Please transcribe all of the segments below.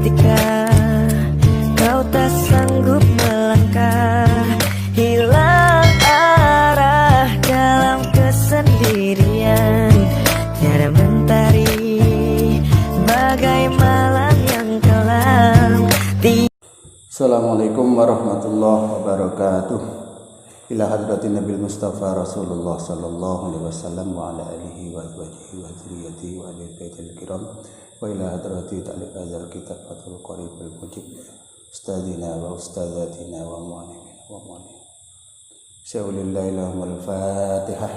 ketika kau tak sanggup melangkah, hilang arah dalam kesendirian, tiada mentari bagai malam yang kelam. Assalamualaikum warahmatullahi wabarakatuh. Ila hadratin Nabil Mustafa Rasulullah sallallahu alaihi wasallam wa ala alihi wa azwajihi wa dzurriyyatihi wa ahli baitil kiram wa ila hadrati ta'liq hadzal kitab Fathul Qaribul Mujib ustadzina wa ustadzatina wa mu'allimina wa mu'allim. Syaulillahi lahumul Fatihah.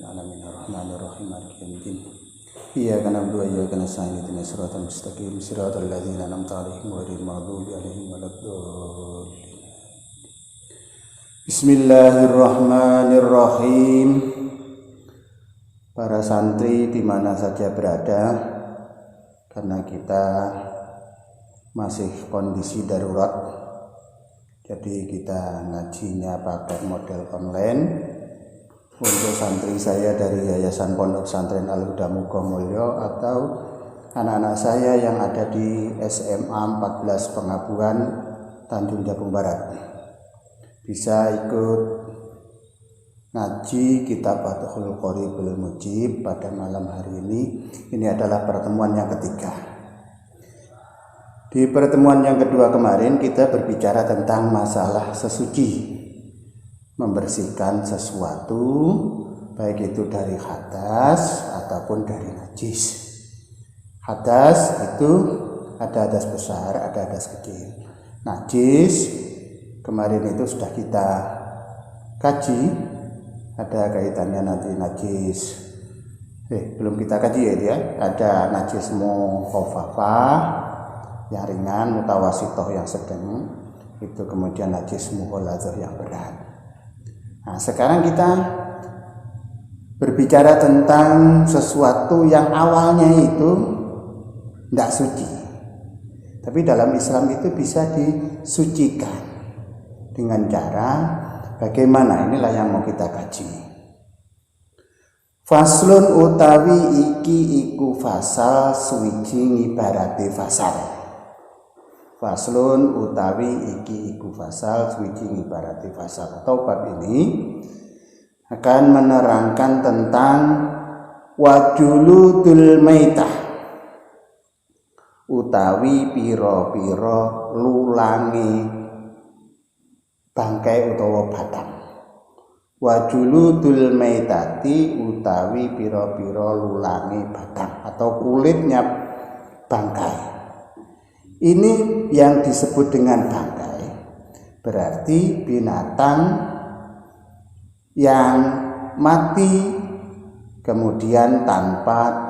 Alamin arrahmanir rahim maliki yaumiddin. Iyyaka na'budu wa iyyaka nasta'in ihdinas siratal mustaqim siratal ladzina an'amta 'alaihim ghairil maghdubi 'alaihim waladdallin. Bismillahirrahmanirrahim. Para santri di mana saja berada, karena kita masih kondisi darurat, jadi kita ngajinya pakai model online. Untuk santri saya dari Yayasan Pondok Pesantren Al-Huda Mukomulyo atau anak-anak saya yang ada di SMA 14 Pengabuan Tanjung Jabung Barat, bisa ikut ngaji kitab Fathul Qaribul Mujib pada malam hari ini. Ini adalah pertemuan yang ketiga. Di pertemuan yang kedua kemarin kita berbicara tentang masalah sesuci, membersihkan sesuatu, baik itu dari hadas ataupun dari najis. Hadas itu ada hadas besar, ada hadas kecil. Najis kemarin itu sudah kita kaji, ada kaitannya nanti najis. Belum kita kaji ya. Ada najis mukhafafah yang ringan, mutawasitoh yang sedang, itu kemudian najis mughalladzah yang berat. Nah, sekarang kita berbicara tentang sesuatu yang awalnya itu tidak suci, tapi dalam Islam itu bisa disucikan dengan cara bagaimana. Inilah yang mau kita kaji. Faslun utawi iki iku fasal suwiji ngibarati fasal. Faslun utawi iki iku fasal suwiji ngibarati fasal. Atau bab ini akan menerangkan tentang wajuludul maitah, utawi piro-piro lulangi bangkai utawa batang. Wajuludul maitati utawi piro-piro lulangi batang atau kulitnya bangkai. Ini yang disebut dengan bangkai, berarti binatang yang mati kemudian tanpa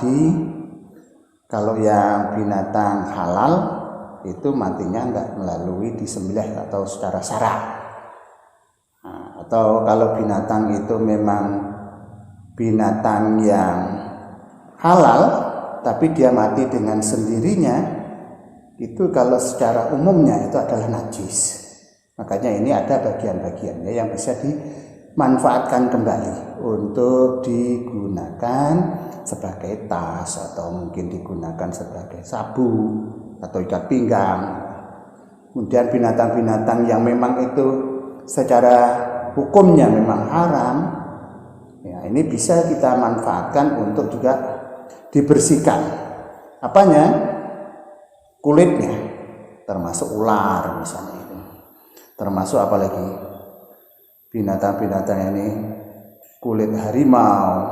kalau yang binatang halal itu matinya enggak melalui disembelih atau secara syara. Nah, atau kalau binatang itu memang binatang yang halal tapi dia mati dengan sendirinya, itu kalau secara umumnya itu adalah najis. Makanya ini ada bagian-bagiannya yang bisa dimanfaatkan kembali untuk digunakan sebagai tas, atau mungkin digunakan sebagai sabu atau ikat pinggang. Kemudian binatang-binatang yang memang itu secara hukumnya memang haram, ya ini bisa kita manfaatkan untuk juga dibersihkan. Apanya? Kulitnya, termasuk ular misalnya itu. Termasuk apalagi binatang-binatang ini, kulit harimau,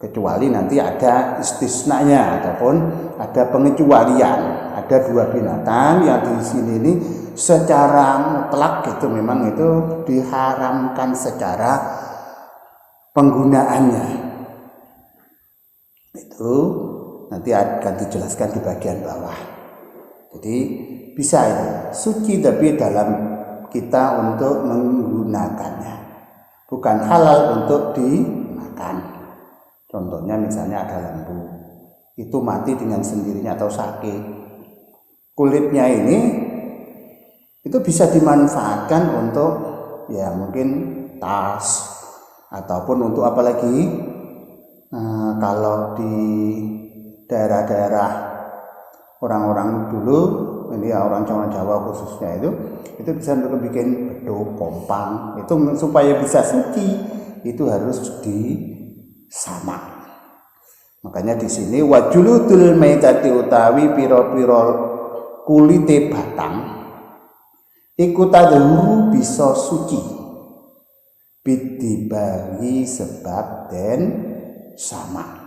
kecuali nanti ada istisnanya ataupun ada pengecualian. Ada dua binatang yang di sini ini secara mutlak itu memang itu diharamkan secara penggunaannya. Itu nanti akan dijelaskan di bagian bawah. Jadi bisa itu suci tapi dalam kita untuk menggunakannya, bukan halal untuk dimakan. Contohnya misalnya ada lembu, itu mati dengan sendirinya atau sakit. Kulitnya ini itu bisa dimanfaatkan untuk ya mungkin tas ataupun untuk apalagi kalau di daerah-daerah orang-orang dulu, ini orang Jawa khususnya itu bisa untuk bikin beduk, kompang, itu supaya bisa suci itu harus disamak. Makanya di sini wajuludul maitati utawi piro-piro kulite batang iku tadhuru bisa suci bidibagi sebab den sama.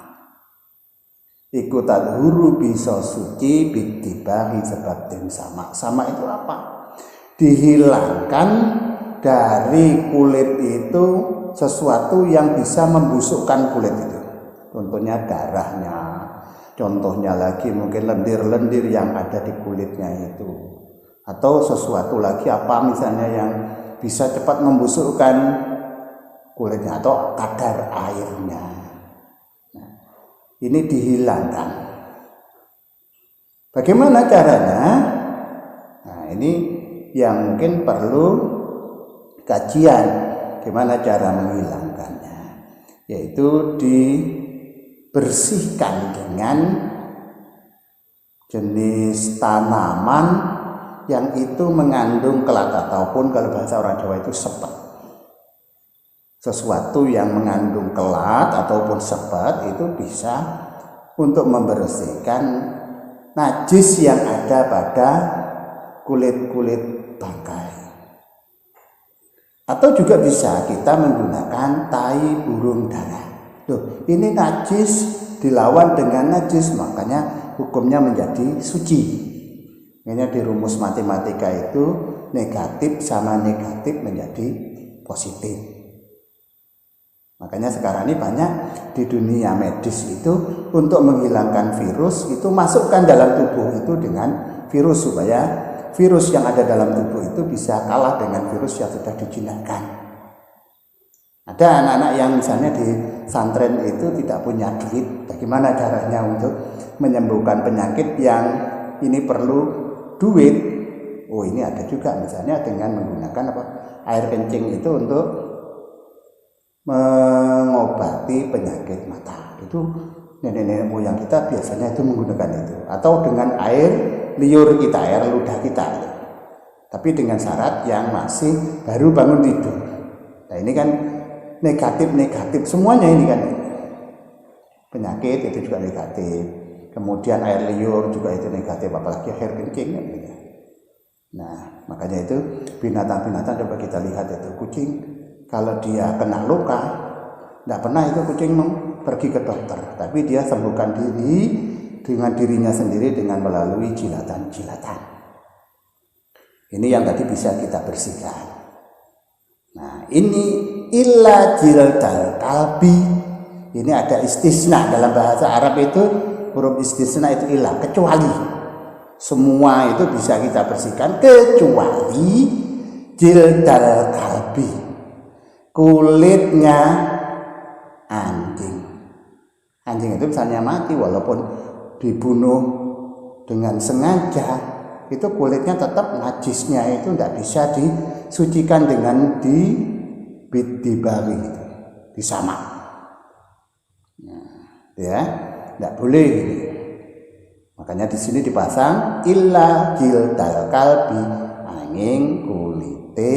Iku tadhuru bisa suci bidibagi sebab den sama. Sama itu apa? Dihilangkan dari kulit itu sesuatu yang bisa membusukkan kulit itu. Contohnya darahnya, contohnya lagi mungkin lendir-lendir yang ada di kulitnya itu, atau sesuatu lagi apa misalnya yang bisa cepat membusukkan kulitnya atau kadar airnya. Nah, ini dihilangkan. Bagaimana caranya? Nah, ini yang mungkin perlu kajian gimana cara menghilangkannya, yaitu dibersihkan dengan jenis tanaman yang itu mengandung kelat ataupun kalau bahasa orang Jawa itu sepet. Sesuatu yang mengandung kelat ataupun sepet itu bisa untuk membersihkan najis yang ada pada kulit-kulit bangkai. Atau juga bisa kita menggunakan tai burung dara. Loh, ini najis dilawan dengan najis, makanya hukumnya menjadi suci. Ini di rumus matematika itu negatif sama negatif menjadi positif. Makanya sekarang ini banyak di dunia medis itu untuk menghilangkan virus itu masukkan dalam tubuh itu dengan virus supaya virus yang ada dalam tubuh itu bisa kalah dengan virus yang sudah dijinakkan. Ada anak-anak yang misalnya di santren itu tidak punya duit, bagaimana caranya untuk menyembuhkan penyakit yang ini perlu duit? Oh, ini ada juga misalnya dengan menggunakan air kencing itu untuk mengobati penyakit mata. Itu nenek-nenek moyang kita biasanya itu menggunakan itu, atau dengan air liur kita, air ludah kita, tapi dengan syarat yang masih baru bangun tidur. Nah, ini kan negatif semuanya ini kan, penyakit itu juga negatif, kemudian air liur juga itu negatif, apalagi air kencing kan gitu. Nah, makanya itu binatang-binatang coba kita lihat itu, kucing kalau dia kena luka tidak pernah itu kucing pergi ke dokter, tapi dia sembuhkan diri dengan dirinya sendiri dengan melalui jilatan-jilatan. Ini yang tadi bisa kita bersihkan. Nah, ini illa jildal kalbi. Ini ada istisna dalam bahasa Arab itu, huruf istisna itu illa, kecuali. Semua itu bisa kita bersihkan kecuali jildal kalbi, kulitnya anjing. Anjing itu misalnya mati walaupun dibunuh dengan sengaja, itu kulitnya tetap najisnya itu tidak bisa disucikan dengan dibari itu, disamak. Nah, ya, tidak boleh ini. Makanya di sini dipasang illa jildal kalbi, angin kulite.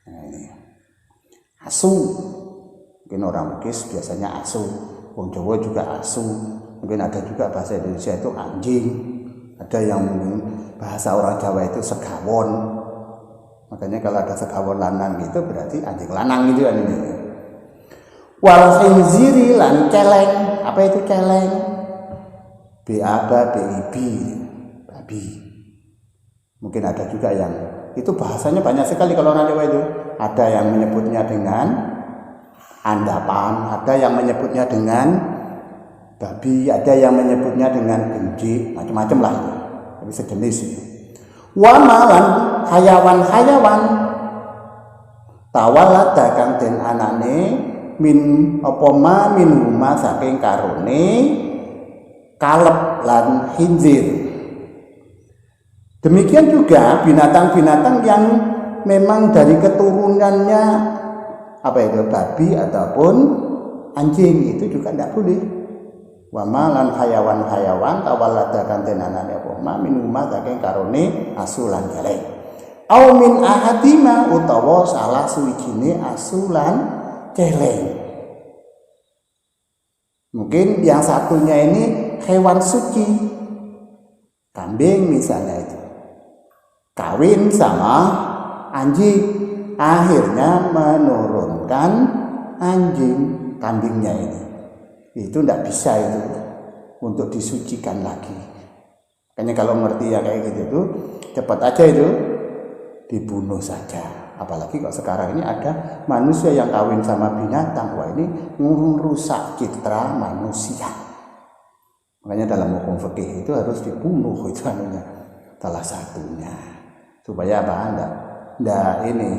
Nah, ini asu. Mungkin orang Bugis biasanya asu, wong Jawa juga asu. Mungkin ada juga bahasa Indonesia itu anjing, ada yang mungkin bahasa orang Jawa itu segawon. Makanya kalau ada segawon lanang gitu berarti anjing lanang gitu kan ini. Wal khinziri lan celeng. Apa itu celeng? BAB, babi. Mungkin ada juga yang itu bahasanya banyak sekali kalau orang Jawa itu. Ada yang menyebutnya dengan andapan, ada yang menyebutnya dengan babi, ada yang menyebutnya dengan benci, macam-macam lah itu. Tapi sejenis itu. Wa malan hayawan-hayawan tawalat dagang den anane min apa ma min huma saking karone kaleb lan khinzir. Demikian juga binatang-binatang yang memang dari keturunannya apa itu babi ataupun anjing itu juga tidak boleh. Wa malan hayawan tawallada kang tenanane apa ma minuma saking karone asu lan kelek. Au min ahadima utawa salah suwijine asu lan kelek. Mungkin yang satunya ini hewan suci, kambing misalnya itu, kawin sama anjing, akhirnya menurunkan anjing kambingnya ini. Itu tidak bisa itu untuk disucikan lagi. Makanya kalau ngerti ya kayak gitu tuh, cepat aja itu dibunuh saja. Apalagi kok sekarang ini ada manusia yang kawin sama binatang, wah ini merusak citra manusia. Makanya dalam hukum fikih itu harus dibunuh itu anunya, salah satunya, supaya apa? Ndak ini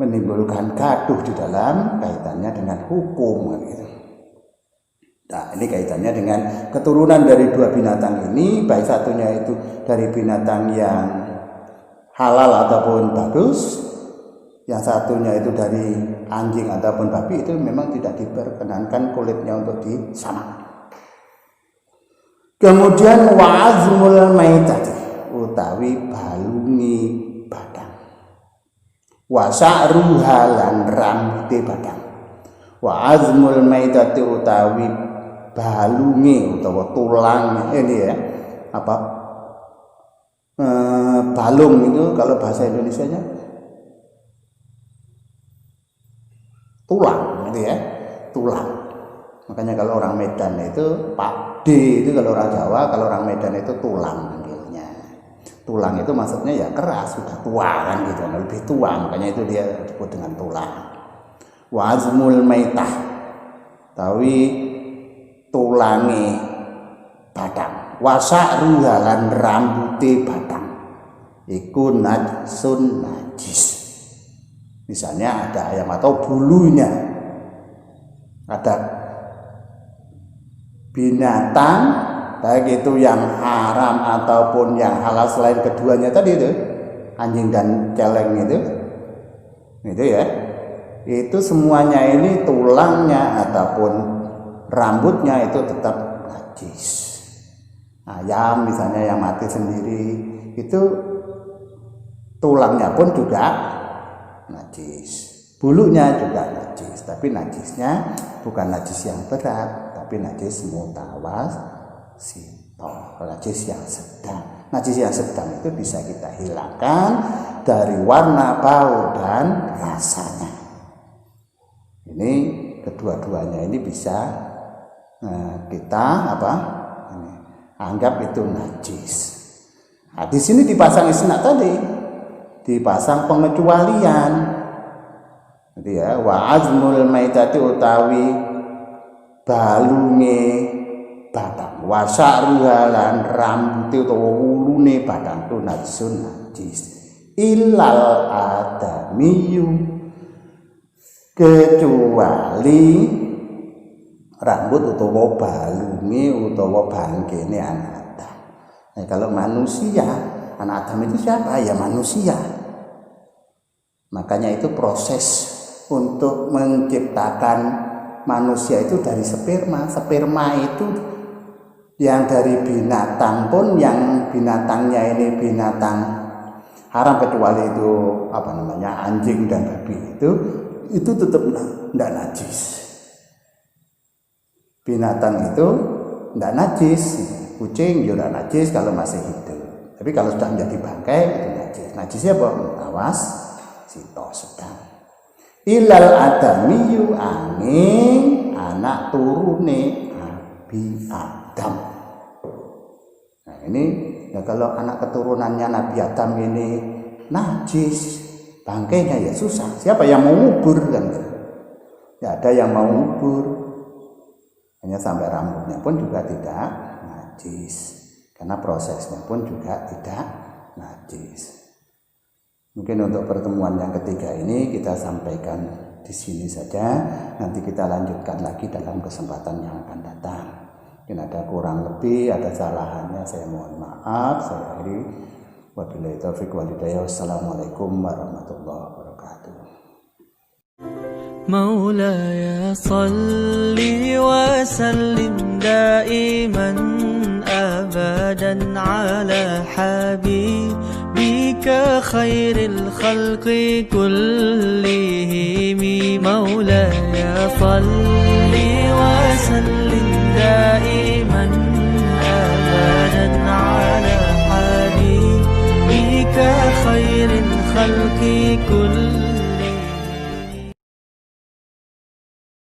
menimbulkan gaduh di dalam kaitannya dengan hukum gitu. Nah, ini kaitannya dengan keturunan dari dua binatang ini, baik satunya itu dari binatang yang halal ataupun bagus, yang satunya itu dari anjing ataupun babi, itu memang tidak diperkenankan kulitnya untuk disamak. Kemudian wa'azmul maitati utawi balungi badang, wa sa'ruha lan rambute badang. Wa'azmul maitati utawi balungi utawa tulang ini ya, apa balung itu kalau bahasa Indonesianya tulang gitu ya, tulang. Makanya kalau orang Medan itu Pak D itu kalau orang Jawa, kalau orang Medan itu tulang panggilnya. Tulang itu maksudnya ya keras, sudah tua kan gitu, lebih tua, makanya itu dia disebut dengan tulang. Wazmul maitah tawi tulangi badang, wasak ruhalan rambute badang iku najsun najis. Misalnya ada ayam atau bulunya, ada binatang baik itu yang haram ataupun yang halal selain keduanya tadi itu, anjing dan celeng itu ya, itu semuanya ini tulangnya ataupun rambutnya itu tetap najis. Ayam misalnya yang mati sendiri itu tulangnya pun juga najis, bulunya juga najis, tapi najisnya bukan najis yang berat, tapi najis mutawasito, najis yang sedang. Najis yang sedang itu bisa kita hilangkan dari warna, bau, dan rasanya. Ini kedua-duanya ini bisa kita anggap itu najis. Nah, di sini dipasang isna tadi, dipasang pengecualian. Jadi ya, wa azmul maitati utawi balunge badang, wa sa'ruha lan rambute utawa wulune badang tu najsun najis. Illal adamiyu kecuali rambut utawa balunge utawa bangkene anak Adam. Nah, kalau manusia, anak Adam itu siapa? Ya manusia. Makanya itu proses untuk menciptakan manusia itu dari sperma. Sperma itu yang dari binatang pun, yang binatangnya ini binatang haram kecuali itu anjing dan babi itu tetap tidak najis. Binatang itu tidak najis, kucing juga najis kalau masih hidup. Tapi kalau sudah menjadi bangkai itu najis. Najisnya apa? Awas, sito sedang. Ilal adamiyu angin anak turune Nabi Adam. Nah ini ya, kalau anak keturunannya Nabi Adam ini najis, bangkainya ya susah. Siapa yang mau ngubur kan? Ya ada yang mau ngubur. Hanya sampai rambutnya pun juga tidak najis, karena prosesnya pun juga tidak najis. Mungkin untuk pertemuan yang ketiga ini kita sampaikan di sini saja. Nanti kita lanjutkan lagi dalam kesempatan yang akan datang. Mungkin ada kurang lebih, ada salahannya, saya mohon maaf. Saya akhiri. Wabillahi taufiq wal hidayah. Wassalamualaikum warahmatullahi wabarakatuh. مولاي صل وسلم دائما أبدا على حبيبك خير الخلق كلهم. مولاي صل وسلم دائما أبدا على حبيبك خير الخلق كلهم.